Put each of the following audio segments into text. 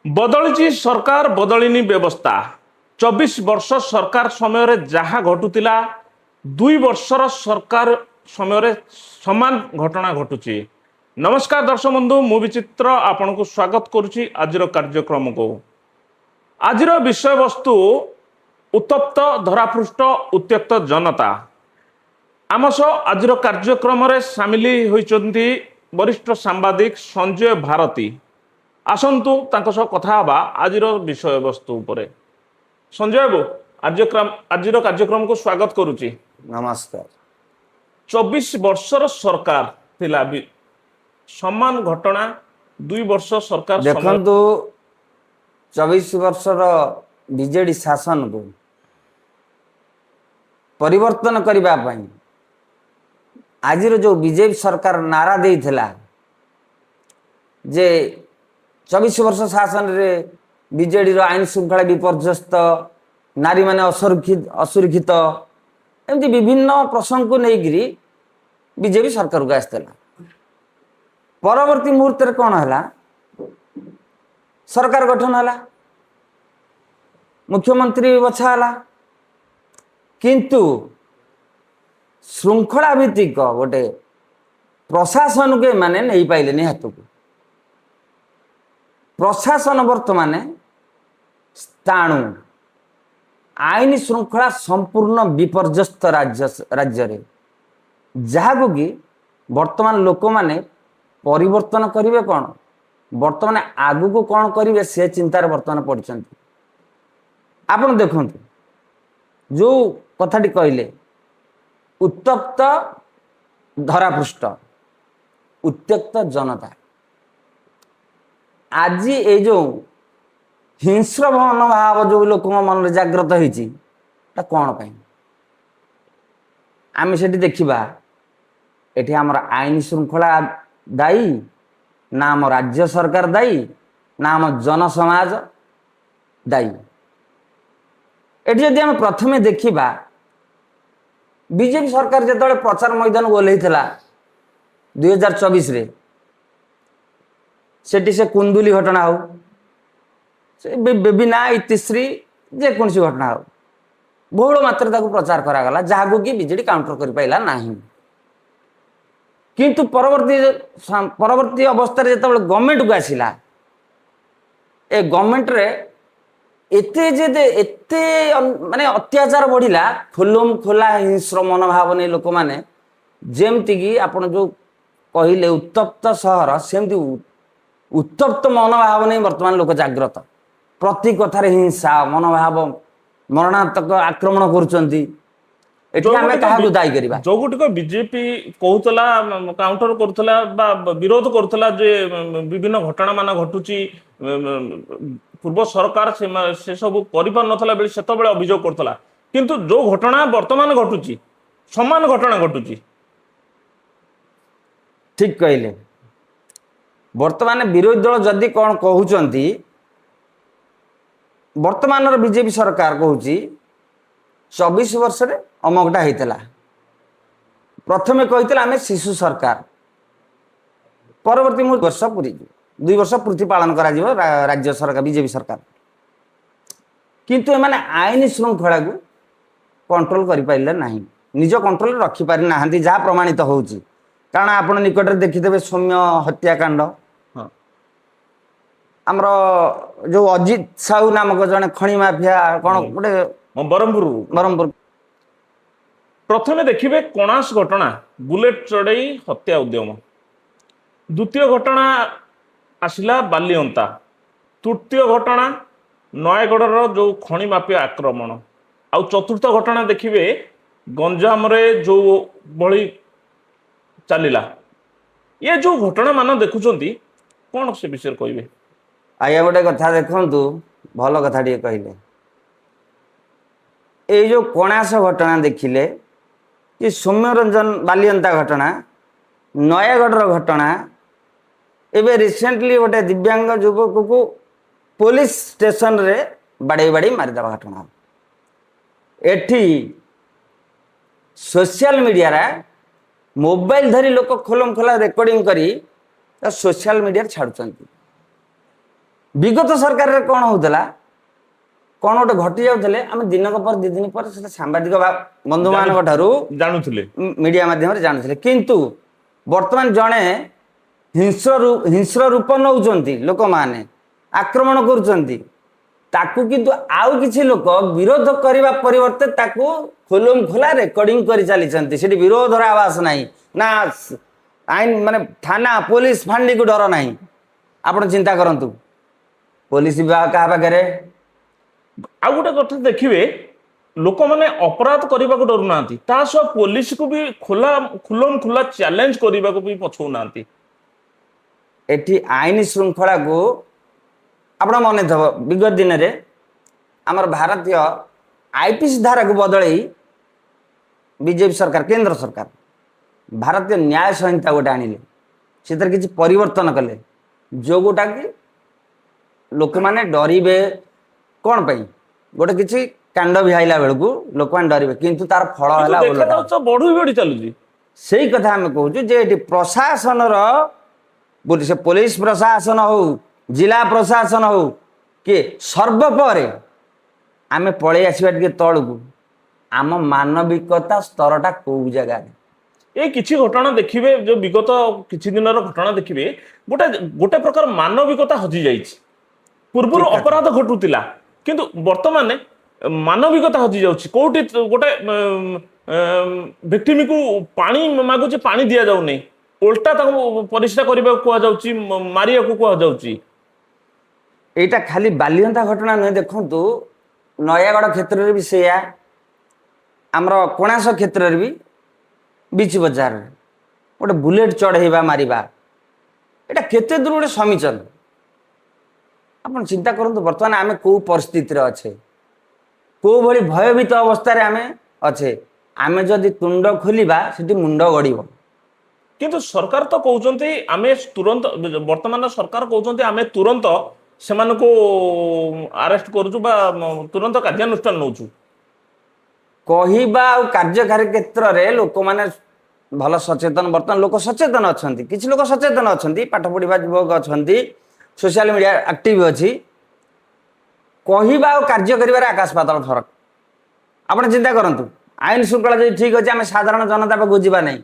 बदली सरकार बदलिनी व्यवस्था 24 वर्ष सरकार समय जहाँ घटुला 2 वर्षर सरकार समय समान घटना घटुची। नमस्कार दर्शक बंधु, मु विचित्र आपण को स्वागत करुच्ची आज कार्यक्रम को। आज विषय वस्तु उत्तप्त धरापृष्ठ उत्त्यक्त जनता। आम सह आज कार्यक्रम सामिल होती वरिष्ठ सांबादिक संजय भारती। आसतु तांको सह कथा हबा आज विषय वस्तु उपरे। संजय बाबू, आज कार्यक्रम को स्वागत करुच्ची। नमस्कार। 24 वर्षर सरकार थिला समान घटना 2 वर्ष सरकार देखंतु 24 वर्षर बीजेडी शासन को परिवर्तन करिबा पई आज जो बीजेपी सरकार नारा देइथिला जे 24 वर्ष शासन रे बीजेडी रो आईन श्रृंखला विपर्यस्त, नारी माने असुरक्षित एमती विभिन्न प्रसंग को लेकिरी बीजेपी सरकार को आसला। परवर्ती मुहूर्त कौन है, सरकार गठन है, मुख्यमंत्री बछा है, किंतु श्रृंखला भित्तिक गोटे प्रशासन के माने नहीं पाइले हाथ को। प्रशासन वर्तमान स्थाणु आईन श्रृंखला संपूर्ण विपर्यस्त राज्य रे जहाँ कि वर्तमान लोक माने परिवर्तन करिवे कौन, वर्तमान आगु को कौन करिवे से चिंतार वर्तमान पड़छन्ति। आपण देखंतु जो कथाटी कहले उत्तप्त धरापृष्ठ उत्त्यक्त जनता। आज ये जो हिंस्र मनोभाव जो लोक मन जागृत होती कौन पाई आम से देखा एठी आमर आईन श्रृंखला दायी ना आम राज्य सरकार दायी ना आम जनसमाज दायी। एठी यदि आम प्रथमे देखा बीजेपी सरकार जो प्रचार मैदान को ओल्लैथिला 2024 रे सेठी से कुंदुली घटना हो, बेबी ना इतिश्री जेको घटना हो बहुल मात्रा प्रचार करागला जहाँ कि बीजेडी काउंटर कर पाइला नहीं। किंतु परवर्ती अवस्था जो गवर्नमेंट को आसिला ए गवर्नमेंट रे एते माने अत्याचार बढ़िला, खुलम खोला हिंस्र मनोभाव नहीं लोक मैंने जमती कि आपण जो कहले उत्तप्त सहर सेमती उत्तप्त मनोभाव नहीं वर्तमान लोक जागृत। प्रति कथार हिंसा मनोभाव मरणात्मक आक्रमण करुचंती। दायी करबा जो गुटिक बीजेपी कहूतला काउंटर करुतला बा विरोध करुतला जे विभिन्न घटना मान घटुची पूर्व सरकार से सब करि पार नथला बेले सेतबेले अभियोग करतला, किंतु जो घटना वर्तमान घटुची समान घटना घटुची। ठीक कहले। वर्तमान विरोधी दल जदि कौन कहउचंती वर्तमान बीजेपी सरकार कहूची 24 वर्ष रे अमकटा होता। प्रथमे कही आम शिशु सरकार, परवर्ती वर्ष पूरी 2 वर्ष पूर्ति पालन करा राज्य सरकार बीजेपी सरकार, किंतु एमाने आईन श्रृंखला को कंट्रोल करि पाइले नहीं, निज कंट्रोल रखी पारि नाहंती जहाँ प्रमाणित होउची। कारण आपण निकट में देखिथे सौम्य हत्याकांड, आमर जो अजित साहू नामक जने खणी माफिया कौन गोटे बरमपुर प्रथमे देखिए कणास घटना बुलेट चढ़ई हत्या उद्यम, द्वितीय घटना आसिला बालिअंता, तृतीय घटना नयगढ़ जो खणी माफिया आक्रमण, आउ चतुर्थ घटना देखिए गंजाम रे जो भली चलिला। ये जो घटना मान देखुंती कौन से विषय कहे? आज्ञा गोटे कथा देखु, भल कथा टे कहले। ये जो कणास घटना देखिले कि सौम्यरंजन बालिअंता घटना, नयगढ़ घटना, एवं रिसेंटली गोटे दिव्यांग युवक को पुलिस स्टेशन रे बाड़े बाड़ी मारिदेवा घटना। एठी सोशल मीडिया रे मोबाइल धरी लोक खोलम खोला रेकर्डिंग करी सोशल मीडिया छाड़ुचंती। विगत सरकार रे कौन होता कौन गोटे घटी जाते आम दिनक पर 2 दिन पर सांबादिक बंधु मान ଜାଣୁଥିଲେ मीडिया माध्यम जानते किंतु वर्तमान जड़े हिंस्र रूप नौ लोक मैंने आक्रमण करुँच किंतु आउ किसी लोक विरोध करने परिवर्ते खोलम खोला रेकर्डिंग कर चली विरोधर आवास ना आईन माने थाना पुलिस फांडी को डर ना आप चिंता करूँ पुलिस विभाग क्या पाखे आ गोटे कथा देखिए लोक मैंने अपराध करने को डर ना पुलिस को भी खोला खुलम खुला चैलेंज करने को भी पछौ ना एठी आईन श्रृंखला को आप मन थव विगत दिन में आमर भारतीय आईपीसी धारा को बदल बीजेपी सरकार केंद्र सरकार भारतीय न्याय संहिता गोटे आनिले से किसी परिवर्तन कले जो गोटा कि लोक मैंने डरवे कौन पाई गोटे किसी कांड भिहाइला बेलू लोक मैंने डरवे किंतु तार फल है बढ़ी बढ़ी चलुची से कथा आम कहूँ जे प्रशासन से पुलिस प्रशासन हो जिला प्रशासन हो कि सर्वपर आम पलि आसवा टे तल को आम मानविकता स्तरटा कौ जगह ये किसी घटना देखिए जो विगत किसी दिन घटना देखिए गोटे गोटे प्रकार मानविकता हजि जाइए पूर्व अपराध घटुला किंतु वर्तमान मानविकता हजि जाऊँगी कौटी गोटे विक्टिम को पानी मागुचे पानी दि जाऊनी उल्टा परिश्रा करने कहुच्छी मारिया को कहुच्छी यहाँ खाली बालियंता घटना नुहे देखु नयागढ़ क्षेत्र में भी से आमर कोणास क्षेत्र में भी बीच बजार गोटे बुलेट चढ़ेवा मारिबा एटा केते दूर गोटे समीचन आप चिंता करूँ बर्तमान आम कौ परिस्थिति अच्छे कौ भली भयभीत अवस्था आम अच्छे आम जदि तुंड खोलिबा सेठी मुंड गड़ब किंतु सरकार तो कहते आमे तुरंत वर्तमान सरकार कहते आमे तुरंत से अरेस्ट करूँ तुरंत कार्यानुष्ठान नौ कहवा कार्यकारी क्षेत्र में लोक मैंने भल सचेतन बर्तमान लोक सचेतन अच्छा किसी लोक सचेतन अच्छा पाठ पढ़ा युवक अच्छा सोशल मीडिया एक्टिव अच्छी कहवा कार्य कर आकाश पाताल फरक आप चिंता करूँ आईन श्रृंखला जो ठीक अच्छे आम साधारण जनता पाक जावा नहीं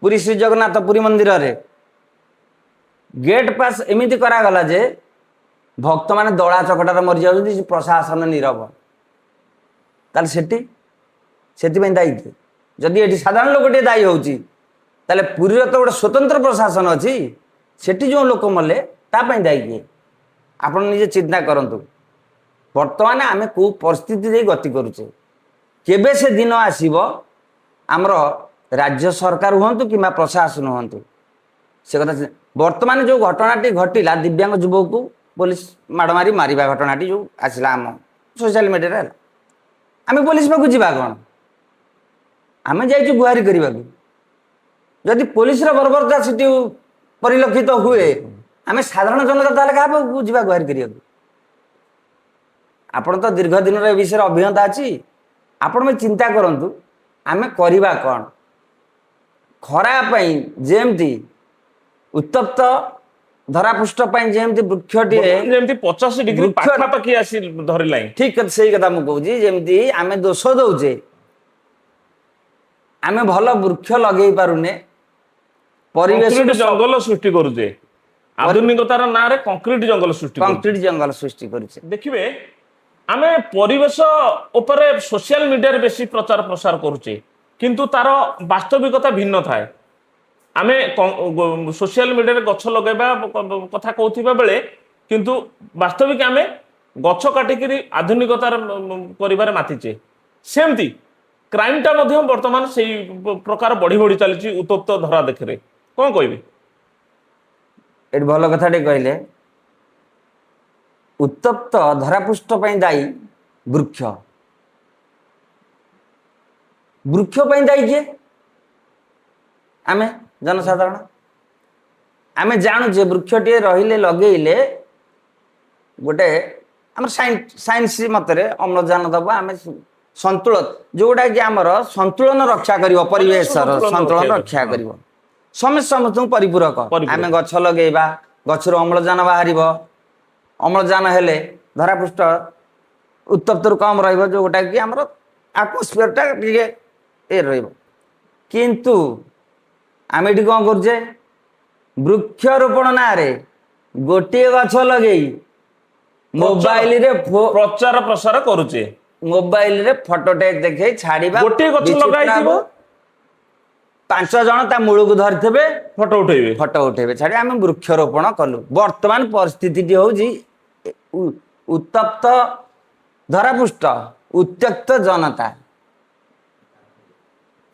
पुरी श्री जगन्नाथ पुरी मंदिर रे गेट पास एमती करागला जे भक्त माने दला चकटार मरी जाऊँ प्रशासन नीरव ताल से दायी किए जदि ये साधारण लोक दायी होती पुरी तो गोटे स्वतंत्र प्रशासन अच्छी सेठी जो लोक मले तापाई दायी किए आप निजे चिंता करूँ बर्तमान आम कौ परिस्थिति गति करुचे केबे से दिन आसीब आमर राज्य सरकार हूँ कि प्रशासन हूँ से कथा वर्तमान जो घटनाटी घटला दिव्यांग युवक को पुलिस माड़मारी मारिबा घटनाटी जो आसला आम सोशल मीडिया आम पुलिस पाक जा कौन आम जाइए गुहारी करने जदि पुलिस बर्बरता से परिलक्षित हुए आम साधारण जनता ताले क्या जा गुहारी करने आपण तो दीर्घ दिन विषय अभिज्ञता अच्छी आपण में चिंता करूँ आम करवा कौन खरापाई जेमती उत्तप्त धरापृष्ठ जेमती वृक्षटी 50 डिग्री पाखापाखि आसी धरला ठीक से कथा मुझे जमी आम दोष दौचे आम भल वृक्ष लगे पारुने परिवेश जंगल सृष्टि करुचे आधुनिकतार ना रे कंक्रीट जंगल सृष्टि करुचे देखिए आम परिवेश उपरे सोशल मीडिया रे बेसी प्रचार प्रसार करुचे किंतु तार वास्तविकता भिन्न थाए आम सोशल मीडिया गछ लगेबा कथा कहथिबा बेले किंतु वास्तविक आम गछ काटिकी आधुनिकतार करिबारे मातिचे सेमती क्राइमटा मध्य वर्तमान से प्रकार बढ़ी बढ़ी चली उत्तप्त धरा देखरे कौन कहबे ए भल कथाटे कहले उत्तप्त धरापृष्ठ दायी वृक्ष वृक्ष दायी किए आम जनसाधारण आम जानूचे वृक्षटे रहिले लगेले गोटे आम साइंस मतरे अम्लजान दबा आम संतुलन जोटा कि आमर संतुलन रक्षा कर परिवेश संतुलन रक्षा कर समस्त समस्त परिपूरक आम गछ लगेबा गछर अम्लजान बाहर ଅମ୍ଳଜାନ ହେଲେ ଧରାପୃଷ୍ଠ ଉତ୍ତପ୍ତରୁ କମ୍ ରହିବ, ଯେଉଁଟା କି ଆମର ଆଟମୋସ୍ଫିୟରଟା ଟିକେ ଏ ରହିବ। କିନ୍ତୁ ଆମେ ଏଠି କ'ଣ କରୁଛେ, ବୃକ୍ଷରୋପଣ ନାଁରେ ଗୋଟିଏ ଗଛ ଲଗେଇ ମୋବାଇଲରେ ପ୍ରଚାର ପ୍ରସାର କରୁଛେ। ମୋବାଇଲରେ ଫଟୋଟେ ଦେଖେଇ ଛାଡ଼ିବା। ଗୋଟିଏ ଗଛ ଲଗାଇଥିବ, 5 ଜଣ ତା ମୂଳକୁ ଧରିଥିବେ, ଫଟୋ ଉଠେଇବେ ଛାଡ଼ିବେ। ଆମେ ବୃକ୍ଷରୋପଣ କଲୁ। ବର୍ତ୍ତମାନ ପରିସ୍ଥିତିଟି ହେଉଛି ଉତ୍ତପ୍ତ ଧରାପୃଷ୍ଠ, ଉତ୍ତ୍ୟକ୍ତ ଜନତା।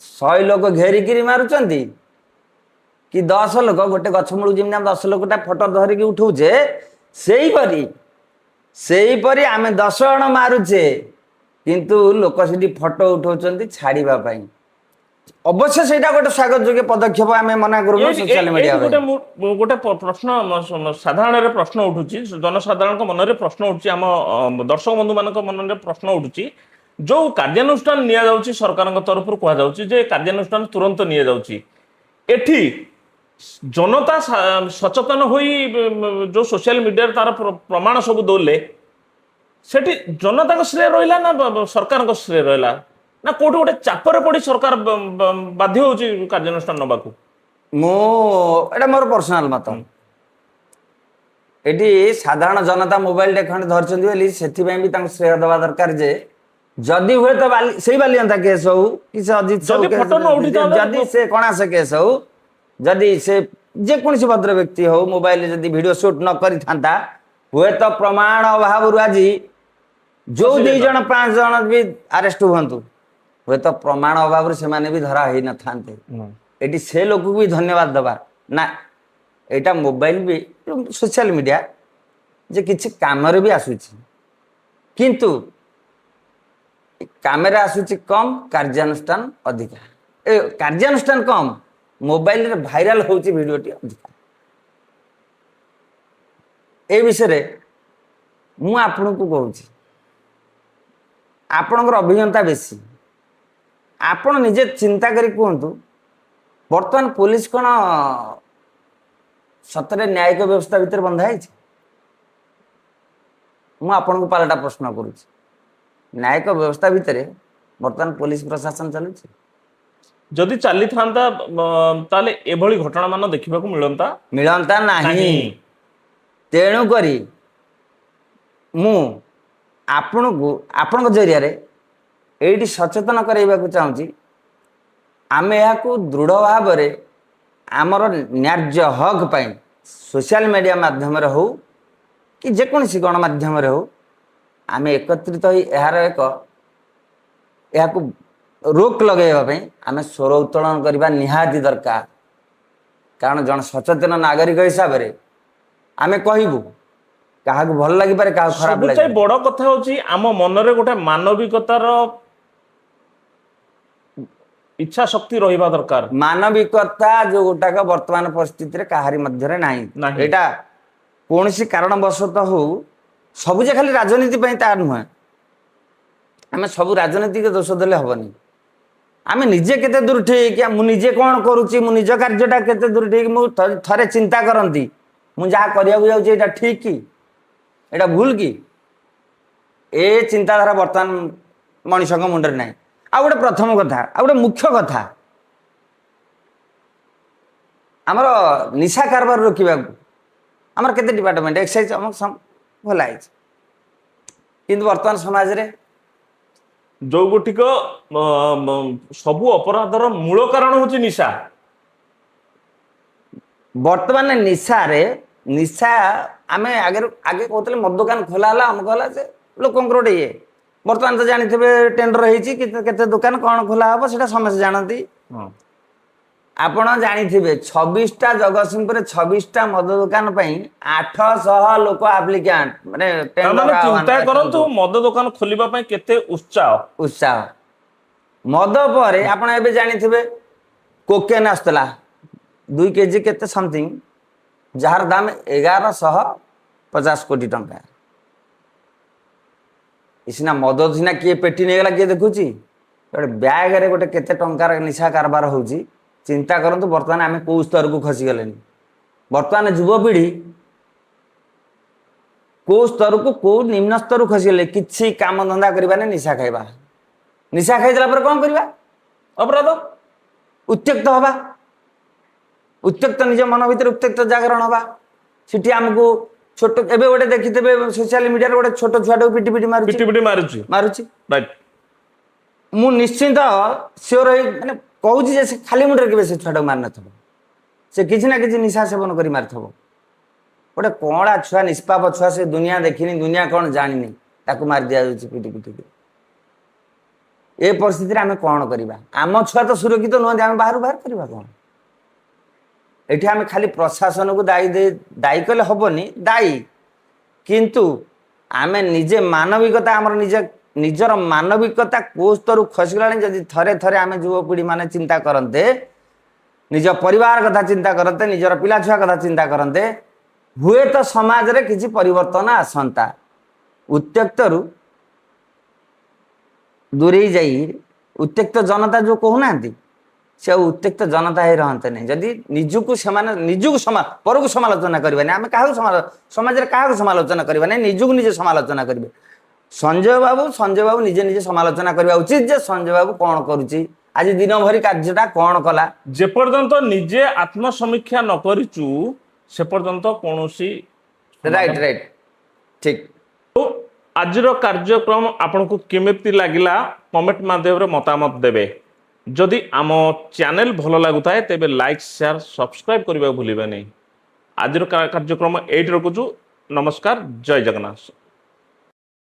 100 ଲୋକ ଘେରିକିରି ମାରୁଛନ୍ତି କି 10 ଲୋକ ଗୋଟେ ଗଛ ମୂଳକୁ ଯେମିତି ଆମେ 10 ଲୋକଟା ଫଟୋ ଧରିକି ଉଠଉଛେ, ସେଇପରି ଆମେ 10 ଜଣ ମାରୁଛେ, କିନ୍ତୁ ଲୋକ ସେଠି ଫଟୋ ଉଠଉଛନ୍ତି ଛାଡ଼ିବା ପାଇଁ। ଅବଶ୍ୟ ସେଇଟା ଗୋଟେ ସ୍ୱାଗତ ଯୋଗ୍ୟ ପଦକ୍ଷେପ, ଆମେ ମନା କରୁନୁ ସୋସିଆଲ ମିଡିଆ। ଗୋଟେ ପ୍ରଶ୍ନ ସାଧାରଣରେ ପ୍ରଶ୍ନ ଉଠୁଛି, ଜନସାଧାରଣଙ୍କ ମନରେ ପ୍ରଶ୍ନ ଉଠୁଛି, ଆମ ଦର୍ଶକ ବନ୍ଧୁ ମାନଙ୍କ ମନରେ ପ୍ରଶ୍ନ ଉଠୁଛି, ଯୋଉ କାର୍ଯ୍ୟାନୁଷ୍ଠାନ ନିଆଯାଉଛି ସରକାରଙ୍କ ତରଫରୁ କୁହାଯାଉଛି ଯେ କାର୍ଯ୍ୟାନୁଷ୍ଠାନ ତୁରନ୍ତ ନିଆଯାଉଛି, ଏଠି ଜନତା ସଚେତନ ହୋଇ ଯୋଉ ସୋସିଆଲ ମିଡିଆରେ ତାର ପ୍ରମାଣ ସବୁ ଦେଲେ, ସେଠି ଜନତାଙ୍କ ଶ୍ରେୟ ରହିଲା ନା ସରକାରଙ୍କ ଶ୍ରେୟ ରହିଲା, ନା କୋଉଠି ଗୋଟେ ଚାପରେ ପଡି ସରକାର ବାଧ୍ୟ ହଉଛି କାର୍ଯ୍ୟାନୁଷ୍ଠାନ ନେବାକୁ? ଏଟା ମୋର ପର୍ସନାଲ ମତ। ଏଠି ସାଧାରଣ ଜନତା ମୋବାଇଲ ଖଣ୍ଡେ ଧରିଛନ୍ତି ବୋଲି ସେଥିପାଇଁ ବି ତାଙ୍କୁ ଶ୍ରେୟ ଦେବା ଦରକାର ଯେ ଯଦି ହୁଏତ ସେଇ ବାଲିଅନ୍ତା କେସ୍ ହଉ କି ସେ ଅଜିତ ସାହୁ ଯଦି ସେ କଣାସ କେସ୍ ହଉ, ଯଦି ସେ ଯେକୌଣସି ଭଦ୍ର ବ୍ୟକ୍ତି ହଉ ମୋବାଇଲରେ ଯଦି ଭିଡିଓ ସୁଟ୍ ନ କରିଥାନ୍ତା, ହୁଏତ ପ୍ରମାଣ ଅଭାବରୁ ଆଜି ଯୋଉ 2 ଜଣ 5 ଜଣ ବି ଆରେଷ୍ଟ ହୁଅନ୍ତୁ, ହୁଏତ ପ୍ରମାଣ ଅଭାବରୁ ସେମାନେ ବି ଧରା ହେଇନଥାନ୍ତେ। ଏଠି ସେ ଲୋକକୁ ବି ଧନ୍ୟବାଦ ଦେବା ନା, ଏଇଟା ମୋବାଇଲ ବି ସୋସିଆଲ ମିଡିଆ ଯେ କିଛି କାମରେ ବି ଆସୁଛି, କିନ୍ତୁ କାମରେ ଆସୁଛି କମ୍, କାର୍ଯ୍ୟାନୁଷ୍ଠାନ ଅଧିକା। କାର୍ଯ୍ୟାନୁଷ୍ଠାନ କମ୍, ମୋବାଇଲରେ ଭାଇରାଲ ହେଉଛି ଭିଡ଼ିଓଟି ଅଧିକା। ଏ ବିଷୟରେ ମୁଁ ଆପଣଙ୍କୁ କହୁଛି, ଆପଣଙ୍କର ଅଭିଜ୍ଞତା ବେଶୀ, ଆପଣ ନିଜେ ଚିନ୍ତା କରି କୁହନ୍ତୁ, ବର୍ତ୍ତମାନ ପୋଲିସ କ'ଣ ସତରେ ନ୍ୟାୟିକ ବ୍ୟବସ୍ଥା ଭିତରେ ବନ୍ଧା ହେଇଛି? ମୁଁ ଆପଣଙ୍କୁ ପାଲଟା ପ୍ରଶ୍ନ କରୁଛି, ନ୍ୟାୟିକ ବ୍ୟବସ୍ଥା ଭିତରେ ବର୍ତ୍ତମାନ ପୋଲିସ ପ୍ରଶାସନ ଚାଲୁଛି? ଯଦି ଚାଲିଥାନ୍ତା ତାହେଲେ ଏଭଳି ଘଟଣା ମାନ ଦେଖିବାକୁ ମିଳନ୍ତା ନାହିଁ। ତେଣୁକରି ମୁଁ ଆପଣଙ୍କ ଜରିଆରେ ଏଇଠି ସଚେତନ କରାଇବାକୁ ଚାହୁଁଛି, ଆମେ ଏହାକୁ ଦୃଢ଼ ଭାବରେ ଆମର ନ୍ୟାଯ୍ୟ ହକ୍ ପାଇଁ ସୋସିଆଲ ମିଡ଼ିଆ ମାଧ୍ୟମରେ ହଉ କି ଯେକୌଣସି ଗଣମାଧ୍ୟମରେ ହଉ, ଆମେ ଏକତ୍ରିତ ହୋଇ ଏହାକୁ ରୋକ ଲଗାଇବା ପାଇଁ ଆମେ ସ୍ୱର ଉତ୍ତୋଳନ କରିବା ନିହାତି ଦରକାର। କାରଣ ଜଣେ ସଚେତନ ନାଗରିକ ହିସାବରେ ଆମେ କହିବୁ, କାହାକୁ ଭଲ ଲାଗିପାରେ, କାହାକୁ ଖରାପ ଲାଗିପାରେ। ସବୁଠାରୁ ବଡ଼ କଥା ହେଉଛି ଆମ ମନରେ ଗୋଟେ ମାନବିକତାର ଇଚ୍ଛା ଶକ୍ତି ରହିବା ଦରକାର। ମାନବିକତା ଯୋଉଟାକ ବର୍ତ୍ତମାନ ପରିସ୍ଥିତିରେ କାହାରି ମଧ୍ୟରେ ନାହିଁ। ଏଇଟା କୌଣସି କାରଣବଶତଃ ହଉ, ସବୁ ଯେ ଖାଲି ରାଜନୀତି ପାଇଁ ତା ନୁହେଁ। ଆମେ ସବୁ ରାଜନୀତିକ ଦୋଷ ଦେଲେ ହବନି। ଆମେ ନିଜେ କେତେ ଦୂର ଠିକ, ମୁଁ ନିଜେ କ'ଣ କରୁଛି, ମୁଁ ନିଜ କାର୍ଯ୍ୟଟା କେତେ ଦୂର ଠିକ, ମୁଁ ଥରେ ଚିନ୍ତା କରନ୍ତି, ମୁଁ ଯାହା କରିବାକୁ ଯାଉଛି ଏଇଟା ଠିକ କି ଏଇଟା ଭୁଲ କି? ଏ ଚିନ୍ତାଧାରା ବର୍ତ୍ତମାନ ମଣିଷଙ୍କ ମୁଣ୍ଡରେ ନାହିଁ। ଆଉ ଗୋଟେ ପ୍ରଥମ କଥା, ଆଉ ଗୋଟେ ମୁଖ୍ୟ କଥା, ଆମର ନିଶା କାରବାର ରୋକିବାକୁ ଆମର କେତେ ଡିପାର୍ଟମେଣ୍ଟ ଏକ୍ସାଇଜ ଖୋଲା ହେଇଛି, କିନ୍ତୁ ବର୍ତ୍ତମାନ ସମାଜରେ ଯୋଉ ଗୋଟିକ ସବୁ ଅପରାଧର ମୂଳ କାରଣ ହେଉଛି ନିଶା। ବର୍ତ୍ତମାନ ନିଶା ଆମେ ଆଗେ କହୁଥିଲେ ମଦ ଦୋକାନ ଖୋଲା ହେଲା, ଆମକୁ ହେଲା ଯେ ଲୋକଙ୍କର ଗୋଟେ ଇଏ। ବର୍ତ୍ତମାନ ତ ଜାଣିଥିବେ ଟେଣ୍ଡର ହେଇଛି, କେତେ ଦୋକାନ କ'ଣ ଖୋଲା ହବ ସେଟା ସମସ୍ତେ ଜାଣନ୍ତି। ଆପଣ ଜାଣିଥିବେ 26ଟା ଜଗତସିଂହପୁରରେ 26ଟା ମଦ ଦୋକାନ ପାଇଁ 800 ଲୋକ ଆପ୍ଲିକାଣ୍ଟ, ମାନେ ଚିନ୍ତା କରନ୍ତୁ ମଦ ଦୋକାନ ଖୋଲିବା ପାଇଁ କେତେ ଉତ୍ସାହ। ମଦ ପରେ ଆପଣ ଏବେ ଜାଣିଥିବେ କୋକେନ୍ ଆସୁଥିଲା 2 କେଜି କେତେ ସମଥିଙ୍ଗ, ଯାହାର ଦାମ 1150 କୋଟି ଟଙ୍କା। ସିନା ମଦ ସିନା କିଏ ପେଟି ନେଇଗଲା କିଏ ଦେଖୁଛି, ଗୋଟେ ବ୍ୟାଗରେ ଗୋଟେ କେତେ ଟଙ୍କାର ନିଶା କାରବାର ହଉଛି। ଚିନ୍ତା କରନ୍ତୁ ବର୍ତ୍ତମାନ ଆମେ କୋଉ ସ୍ତରକୁ ଖସିଗଲେଣି। ବର୍ତ୍ତମାନ ଯୁବପିଢ଼ି କୋଉ ସ୍ତରକୁ କୋଉ ନିମ୍ନ ସ୍ତରକୁ ଖସିଗଲେ କିଛି କାମ ଧନ୍ଦା କରିବାନି, ନିଶା ଖାଇବା। ନିଶା ଖାଇଦେଲା ପରେ କଣ କରିବା? ଅପରାଧ। ଉତ୍ତ୍ୟକ୍ତ ହବା, ଉତ୍ତ୍ୟକ୍ତ ନିଜ ମନ ଭିତରେ ଉତ୍ତ୍ୟକ୍ତ ଜାଗରଣ ହବା। ସେଠି ଆମକୁ ଛୋଟ ଏବେ ଗୋଟେ ଦେଖିଥିବେ ସୋସିଆଲ ମିଡିଆରେ ଗୋଟେ ଛୋଟ ଛୁଆଟାକୁ ପିଟି ପିଟି ମାରୁଛି ପିଟି ପିଟି ମାରୁଛି। ମାରୁଛି। ରାଇଟ୍। ମୁଁ ନିଶ୍ଚିନ୍ତ ସିଓର ହେଇ ମାନେ କହୁଛି ଯେ ସେ ଖାଲି ମୁଣ୍ଡରେ କେବେ ସେ ଛୁଆଟାକୁ ମାରିନଥିବ। ସେ କିଛି ନା କିଛି ନିଶା ସେବନ କରି ମାରିଥିବ। ଗୋଟେ କଅଁଳା ଛୁଆ, ନିଷ୍ପାପ ଛୁଆ, ସେ ଦୁନିଆ ଦେଖିନି, ଦୁନିଆ କଣ ଜାଣିନି, ତାକୁ ମାରି ଦିଆଯାଉଛି ପିଟି ପିଟିକି। ଏ ପରିସ୍ଥିତିରେ ଆମେ କଣ କରିବା? ଆମ ଛୁଆ ତ ସୁରକ୍ଷିତ ନୁହନ୍ତି, ଆମେ ବାହାରୁ ବାହାର କରିବା କଣ? ଏଠି ଆମେ ଖାଲି ପ୍ରଶାସନକୁ ଦାୟୀ କଲେ ହବନି, ଦାୟୀ, କିନ୍ତୁ ଆମେ ନିଜେ ମାନବିକତା ଆମର ନିଜର ମାନବିକତା କୋଉ ସ୍ତରକୁ ଖସିଗଲାଣି ଯଦି ଥରେ ଥରେ ଆମେ ଯୁବପିଢ଼ି ମାନେ ଚିନ୍ତା କରନ୍ତେ, ନିଜ ପରିବାର କଥା ଚିନ୍ତା କରନ୍ତେ, ନିଜର ପିଲାଛୁଆ କଥା ଚିନ୍ତା କରନ୍ତେ, ହୁଏତ ସମାଜରେ କିଛି ପରିବର୍ତ୍ତନ ଆସନ୍ତା। ଉତ୍ତ୍ୟକ୍ତରୁ ଦୂରେଇ ଯାଇ ଉତ୍ତ୍ୟକ୍ତ ଜନତା ଯୋଉ କହୁନାହାନ୍ତି, ସେ ଆଉ ଉତ୍ତ୍ୟକ୍ତ ଜନତା ହେଇ ରହନ୍ତେନି। ଯଦି ନିଜକୁ ପରକୁ ସମାଲୋଚନା କରିବାନି, ଆମେ କାହାକୁ ସମାଜରେ କାହାକୁ ସମାଲୋଚନା କରିବାନି, ନିଜକୁ ନିଜେ ସମାଲୋଚନା କରିବେ। ସଞ୍ଜୟ ବାବୁ ନିଜେ ନିଜେ ସମାଲୋଚନା କରିବା ଉଚିତ ଯେ ସଞ୍ଜୟ ବାବୁ କଣ କରୁଛି, ଆଜି ଦିନ ଭରି କାର୍ଯ୍ୟଟା କଣ କଲା। ଯେପର୍ଯ୍ୟନ୍ତ ନିଜେ ଆତ୍ମସମୀକ୍ଷା ନ କରିଛୁ ସେ ପର୍ଯ୍ୟନ୍ତ କୌଣସି ରାଇଟ୍ ଠିକ। ଆଜିର କାର୍ଯ୍ୟକ୍ରମ ଆପଣଙ୍କୁ କେମିତି ଲାଗିଲା କମେଣ୍ଟ ମାଧ୍ୟମରେ ମତାମତ ଦେବେ। ଯଦି ଆମ ଚ୍ୟାନେଲ ଭଲ ଲାଗୁଥାଏ ତେବେ ଲାଇକ୍ ସେୟାର ସବସ୍କ୍ରାଇବ କରିବାକୁ ଭୁଲିବେ ନାହିଁ। ଆଜିର କାର୍ଯ୍ୟକ୍ରମ ଏଇଠି ରଖୁଛୁ। ନମସ୍କାର, ଜୟ ଜଗନ୍ନାଥ।